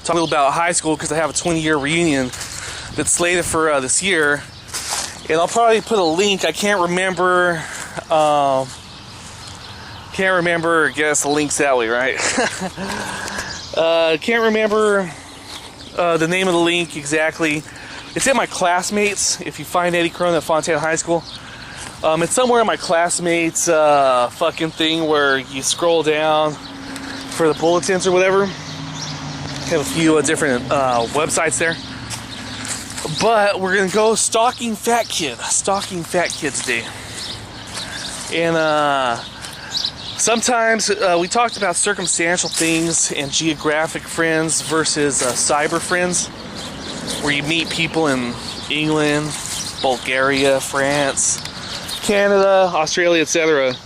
talk a little about high school because I have a 20-year reunion that's slated for this year. And I'll probably put a link. I can't remember. I guess the link's that way, right? Can't remember the name of the link exactly. It's in my classmates. If you find Eddie Crone at Fontana High School, it's somewhere in my classmates fucking thing where you scroll down for the bulletins or whatever. Have a few different websites there. But we're gonna go Stalkin Fat Kid today. And sometimes we talked about circumstantial things and geographic friends versus cyber friends, where you meet people in England, Bulgaria, France, Canada, Australia, etc.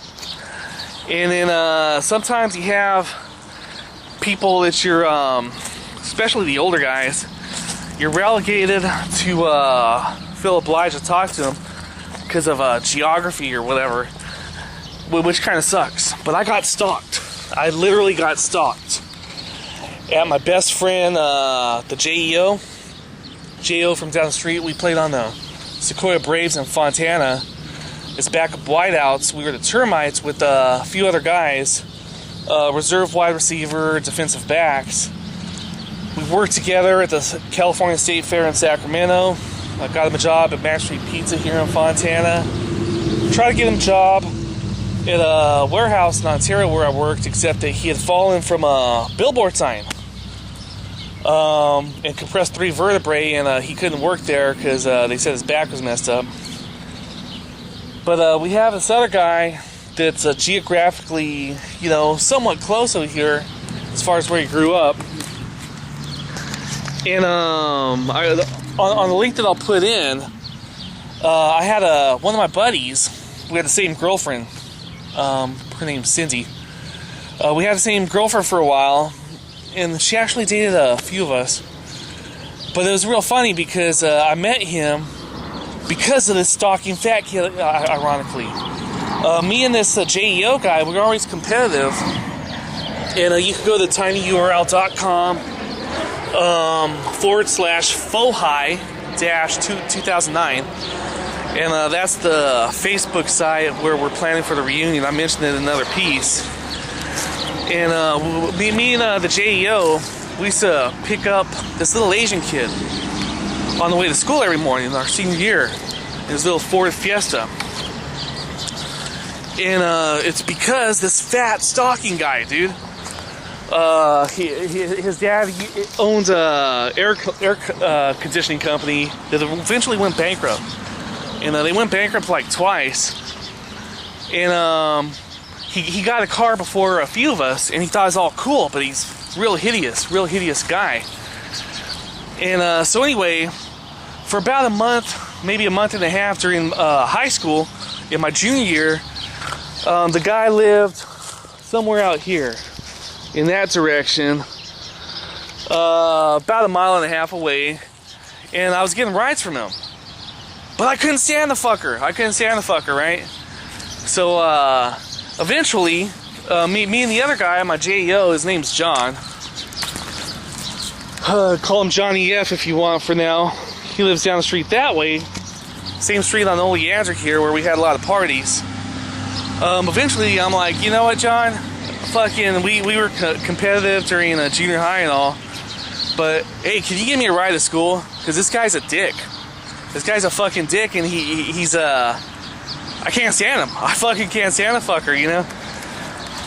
And then sometimes you have people that you're, especially the older guys, you're relegated to feel obliged to talk to them because of geography or whatever, which kind of sucks. But I got stalked. I literally got stalked at my best friend, the JEO from down the street. We played on the Sequoia Braves in Fontana. It's backup wideouts. We were the Termites with a few other guys, reserve wide receiver, defensive backs. We worked together at the California State Fair in Sacramento. I got him a job at Mac Street Pizza here in Fontana. Tried to get him a job at a warehouse in Ontario where I worked, except that he had fallen from a billboard sign and compressed 3 vertebrae, and he couldn't work there because they said his back was messed up. But we have this other guy that's geographically, somewhat close over here as far as where he grew up. And on the link that I'll put in, I had one of my buddies. We had the same girlfriend. Her name's Cindy. We had the same girlfriend for a while, and she actually dated a few of us. But it was real funny because I met him because of this Stalkin Fat Kid, ironically. Me and this JEO guy, we were always competitive. And you can go to tinyurl.com /FOHI-2009. And that's the Facebook site where we're planning for the reunion. I mentioned it in another piece. And me and the JEO, we used to pick up this little Asian kid on the way to school every morning in our senior year in his little Ford Fiesta. And it's because this fat stalking guy, dude, his dad owns a air conditioning company that eventually went bankrupt. And they went bankrupt like twice. And he got a car before a few of us, and he thought it was all cool, but he's real hideous guy. And so anyway, for about a month, maybe a month and a half during high school, in my junior year, the guy lived somewhere out here in that direction, about a mile and a half away, and I was getting rides from him. But I couldn't stand the fucker. Right? So eventually, me and the other guy, my JEO, his name's John. Call him Johnny F if you want for now. He lives down the street that way. Same street on Old Leander here where we had a lot of parties. Eventually, I'm like, you know what, John? Fucking, we were competitive during junior high and all. But, hey, can you give me a ride to school? Because this guy's a dick. This guy's a fucking dick, and he's I can't stand him. I fucking can't stand the fucker,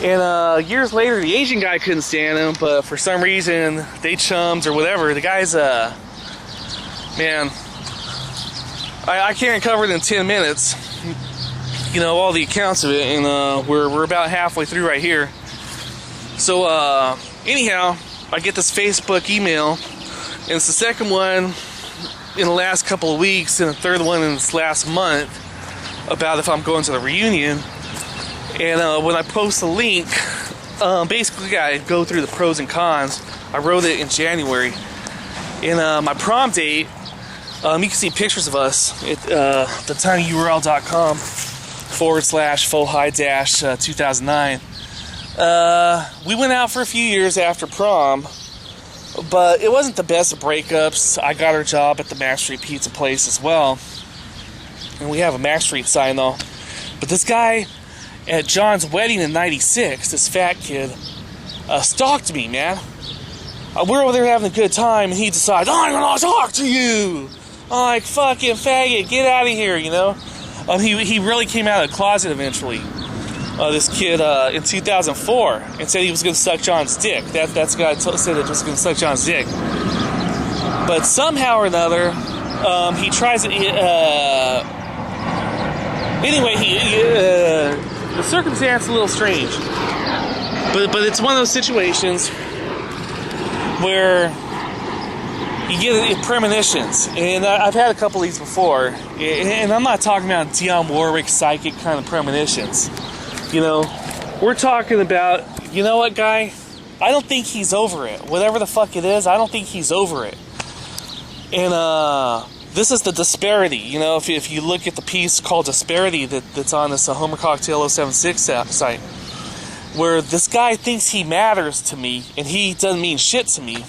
And years later, the Asian guy couldn't stand him, but for some reason, they chummed or whatever. The guy's, man, I can't cover it in 10 minutes, all the accounts of it, and we're about halfway through right here. So, anyhow, I get this Facebook email, and it's the second one in the last couple of weeks, and the third one in this last month, about if I'm going to the reunion. And when I post the link, basically I go through the pros and cons. I wrote it in January. And my prom date, you can see pictures of us at the tinyurl.com /FOHI-2009. We went out for a few years after prom. But it wasn't the best of breakups. I got her job at the Max Street Pizza place as well. And we have a Max Street sign though. But this guy at John's wedding in '96, this fat kid, stalked me, man. We're over there having a good time, and he decides, I'm gonna talk to you. I'm like, fucking faggot, get out of here, you know? He really came out of the closet eventually. This kid in 2004, and said he was gonna suck John's dick. That's the guy said that was gonna suck John's dick. But somehow or another, he tries it. Anyway, the circumstance is a little strange, but it's one of those situations where you get premonitions, and I've had a couple of these before, and I'm not talking about Dionne Warwick psychic kind of premonitions. You know, we're talking about, you know what, guy? I don't think he's over it. Whatever the fuck it is, I don't think he's over it. And this is the disparity. You know, if you look at the piece called Disparity that's on this Homer Cocktail 076 site, where this guy thinks he matters to me, and he doesn't mean shit to me.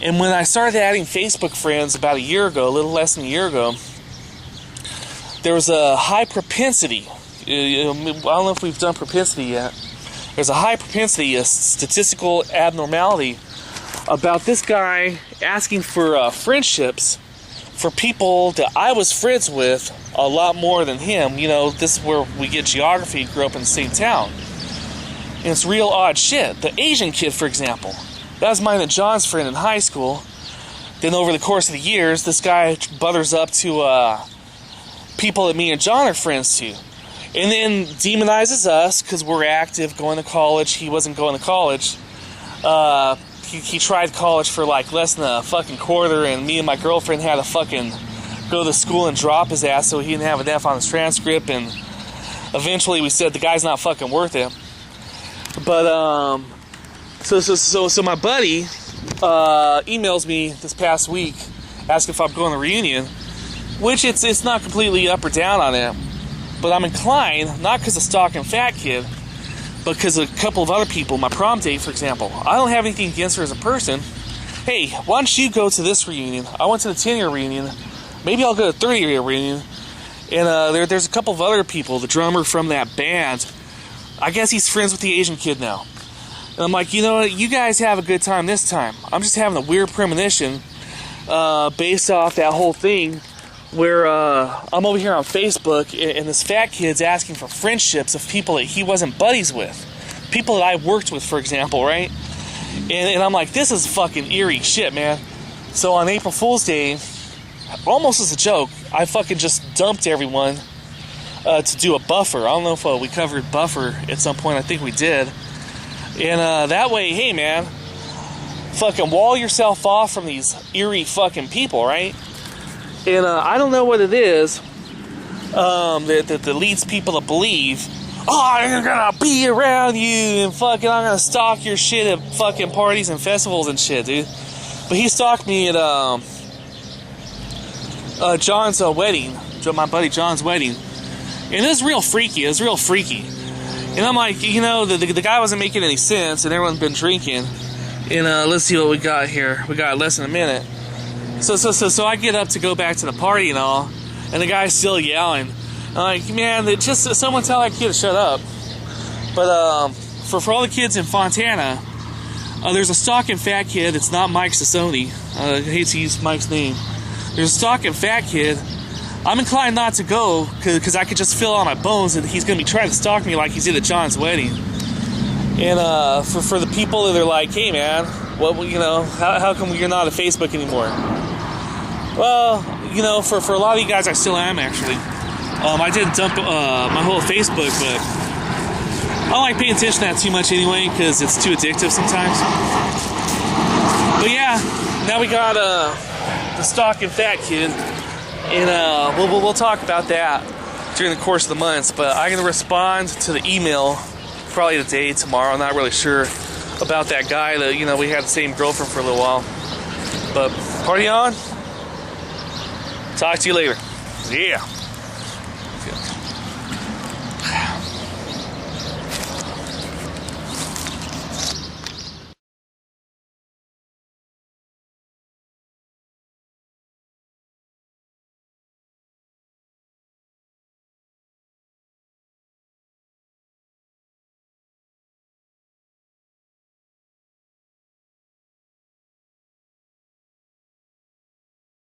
And when I started adding Facebook friends about a year ago, a little less than a year ago, there was a high propensity. I don't know if we've done propensity yet. There's a high propensity, a statistical abnormality about this guy asking for friendships for people that I was friends with a lot more than him. You know, this is where we get geography. Grew up in the same town. And it's real odd shit. The Asian kid, for example, that was mine and John's friend in high school. Then over the course of the years, this guy butters up to people that me and John are friends to. And then demonizes us because we're active, going to college. He wasn't going to college. He tried college for like less than a fucking quarter, and me and my girlfriend had to fucking go to school and drop his ass so he didn't have an F on his transcript. And eventually we said the guy's not fucking worth it. But so my buddy emails me this past week asking if I'm going to the reunion, which it's not completely up or down on it, but I'm inclined, not because of Stalkin Fat Kid, but because of a couple of other people. My prom date, for example, I don't have anything against her as a person. Hey, why don't you go to this reunion? I went to the 10-year reunion. Maybe I'll go to the 30-year reunion. And there's a couple of other people. The drummer from that band, I guess he's friends with the Asian kid now. And I'm like, you know what? You guys have a good time this time. I'm just having a weird premonition based off that whole thing where I'm over here on Facebook and this fat kid's asking for friendships of people that he wasn't buddies with. People that I worked with, for example, right? And I'm like, this is fucking eerie shit, man. So on April Fool's Day, almost as a joke, I fucking just dumped everyone to do a buffer. I don't know if we covered buffer at some point. I think we did. And that way, hey man, fucking wall yourself off from these eerie fucking people, right? And I don't know what it is that leads people to believe, oh, I'm gonna be around you and fucking I'm gonna stalk your shit at fucking parties and festivals and shit, dude. But he stalked me at John's wedding, my buddy John's wedding. And it was real freaky. And I'm like, you know, the guy wasn't making any sense, and everyone's been drinking. And let's see what we got here. We got less than a minute. So I get up to go back to the party and all, and the guy's still yelling. I'm like, man, just someone tell that kid to shut up. But for all the kids in Fontana, there's a Stalkin Fat Kid. It's not Mike Sassoni. I hate to use Mike's name. There's a Stalkin Fat Kid. I'm inclined not to go because I could just feel on my bones that he's going to be trying to stalk me like he did at John's wedding. And for the people that are like, hey man, what, you know, how come you're not on Facebook anymore? Well, you know, for a lot of you guys, I still am actually. I didn't dump my whole Facebook, but I don't like paying attention to that too much anyway because it's too addictive sometimes. But yeah, now we got the Stalkin Fat Kid. And we'll talk about that during the course of the months. But I'm going to respond to the email probably today, tomorrow. I'm not really sure about that guy that, you know, we had the same girlfriend for a little while. But party on. Talk to you later. Yeah.